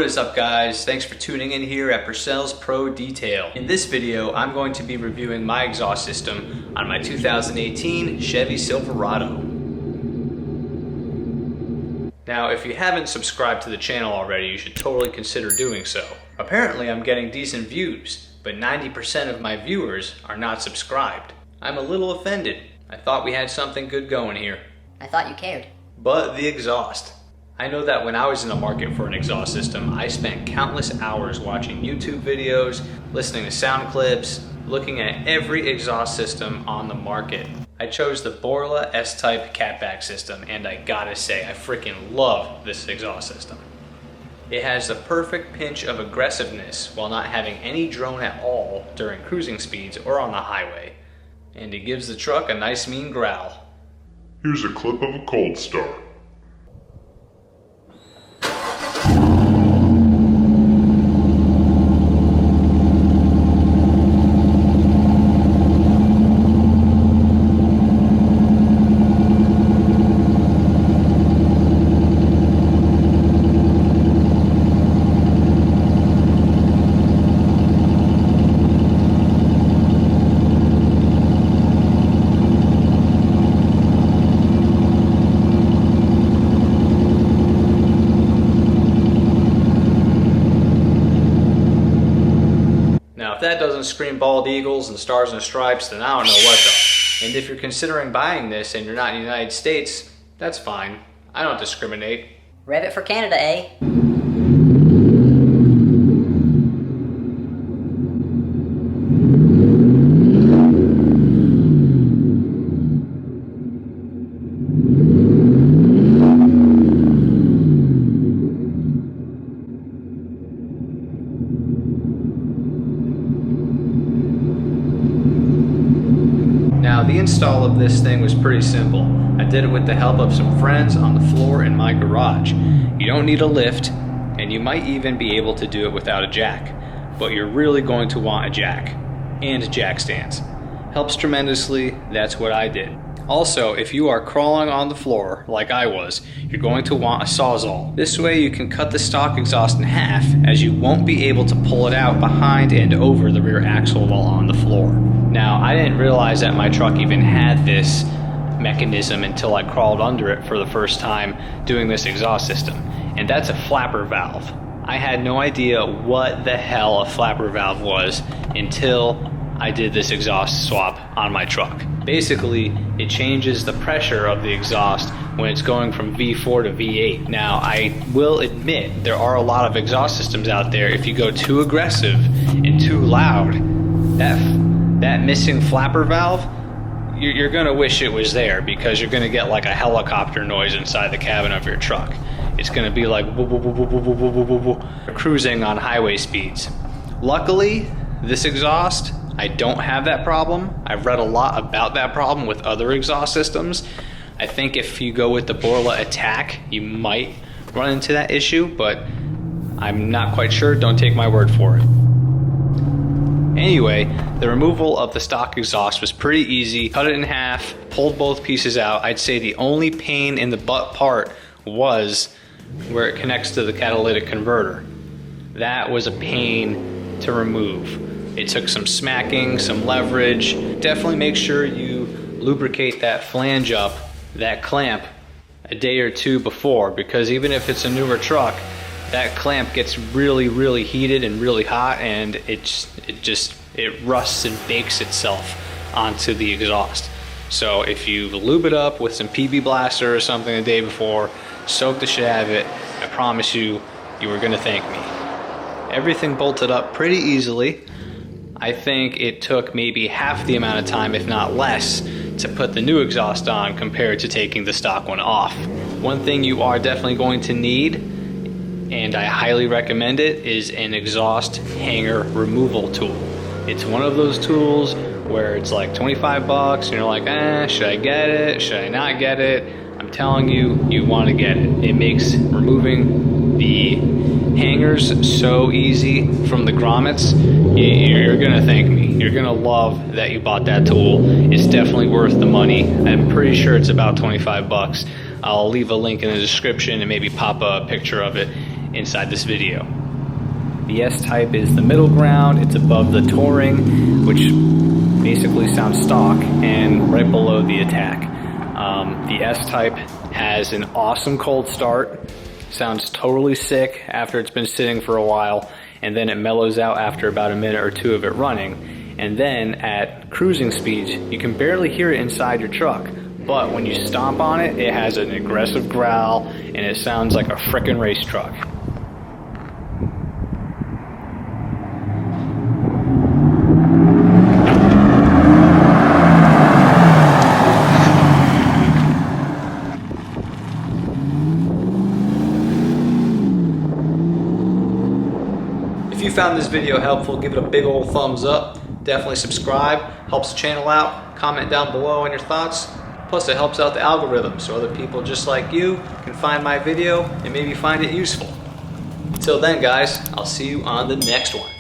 is up, guys? Thanks for tuning in here at Purcells Pro Detail. In this video, I'm going to be reviewing my exhaust system on my 2018 Chevy Silverado. Now, if you haven't subscribed to the channel already, you should totally consider doing so. Apparently, I'm getting decent views, but 90% of my viewers are not subscribed. I'm a little offended. I thought we had something good going here. I thought you cared. But the exhaust. I know that when I was in the market for an exhaust system, I spent countless hours watching YouTube videos, listening to sound clips, looking at every exhaust system on the market. I chose the Borla S Type catback system, and I gotta say, I freaking love this exhaust system. It has the perfect pinch of aggressiveness while not having any drone at all during cruising speeds or on the highway. And it gives the truck a nice mean growl. Here's a clip of a cold start. If that doesn't scream bald eagles and stars and stripes, then I don't know what does. And if you're considering buying this and you're not in the United States, that's fine. I don't discriminate. Rev it for Canada, eh? Now, the install of this thing was pretty simple. I did it with the help of some friends on the floor in my garage. You don't need a lift, and you might even be able to do it without a jack, but you're really going to want a jack, and jack stands. Helps tremendously, that's what I did. Also, if you are crawling on the floor, like I was, you're going to want a Sawzall. This way you can cut the stock exhaust in half, as you won't be able to pull it out behind and over the rear axle while on the floor. Now, I didn't realize that my truck even had this mechanism until I crawled under it for the first time doing this exhaust system, and that's a flapper valve. I had no idea what the hell a flapper valve was until I did this exhaust swap on my truck. Basically, it changes the pressure of the exhaust when it's going from V4 to V8. Now, I will admit there are a lot of exhaust systems out there. If you go too aggressive and too loud, that missing flapper valve, you're gonna wish it was there, because you're gonna get like a helicopter noise inside the cabin of your truck. It's gonna be like woo, woo, woo, woo, woo, woo, woo, woo, woo, cruising on highway speeds. Luckily, this exhaust, I don't have that problem. I've read a lot about that problem with other exhaust systems. I think if you go with the Borla Atak, you might run into that issue, but I'm not quite sure. Don't take my word for it. Anyway, the removal of the stock exhaust was pretty easy. Cut it in half, pulled both pieces out. I'd say the only pain in the butt part was where it connects to the catalytic converter. That was a pain to remove. It took some smacking, some leverage. Definitely make sure you lubricate that flange up, that clamp, a day or two before, because even if it's a newer truck, that clamp gets really heated and really hot, and it rusts and bakes itself onto the exhaust. So if you lube it up with some PB Blaster or something the day before, soak the shit out of it, I promise you, you are gonna thank me. Everything bolted up pretty easily. I think it took maybe half the amount of time, if not less, to put the new exhaust on compared to taking the stock one off. One thing you are definitely going to need, and I highly recommend it, is an exhaust hanger removal tool. It's one of those tools where it's like 25 bucks and you're like, should I get it? Should I not get it? I'm telling you, you want to get it. It makes removing the hangers so easy from the grommets. You're gonna thank me. You're gonna love that you bought that tool. It's definitely worth the money. I'm pretty sure it's about 25 bucks. I'll leave a link in the description and maybe pop a picture of it inside this video. The S Type is the middle ground, it's above the Touring, which basically sounds stock, and right below the Atak. The S Type has an awesome cold start, sounds totally sick after it's been sitting for a while, and then it mellows out after about a minute or two of it running. And then at cruising speeds, you can barely hear it inside your truck, but when you stomp on it, it has an aggressive growl, and it sounds like a frickin' race truck. If you found this video helpful, give it a big old thumbs up. Definitely subscribe, helps the channel out. Comment down below on your thoughts. Plus it helps out the algorithm so other people just like you can find my video and maybe find it useful. Until then guys, I'll see you on the next one.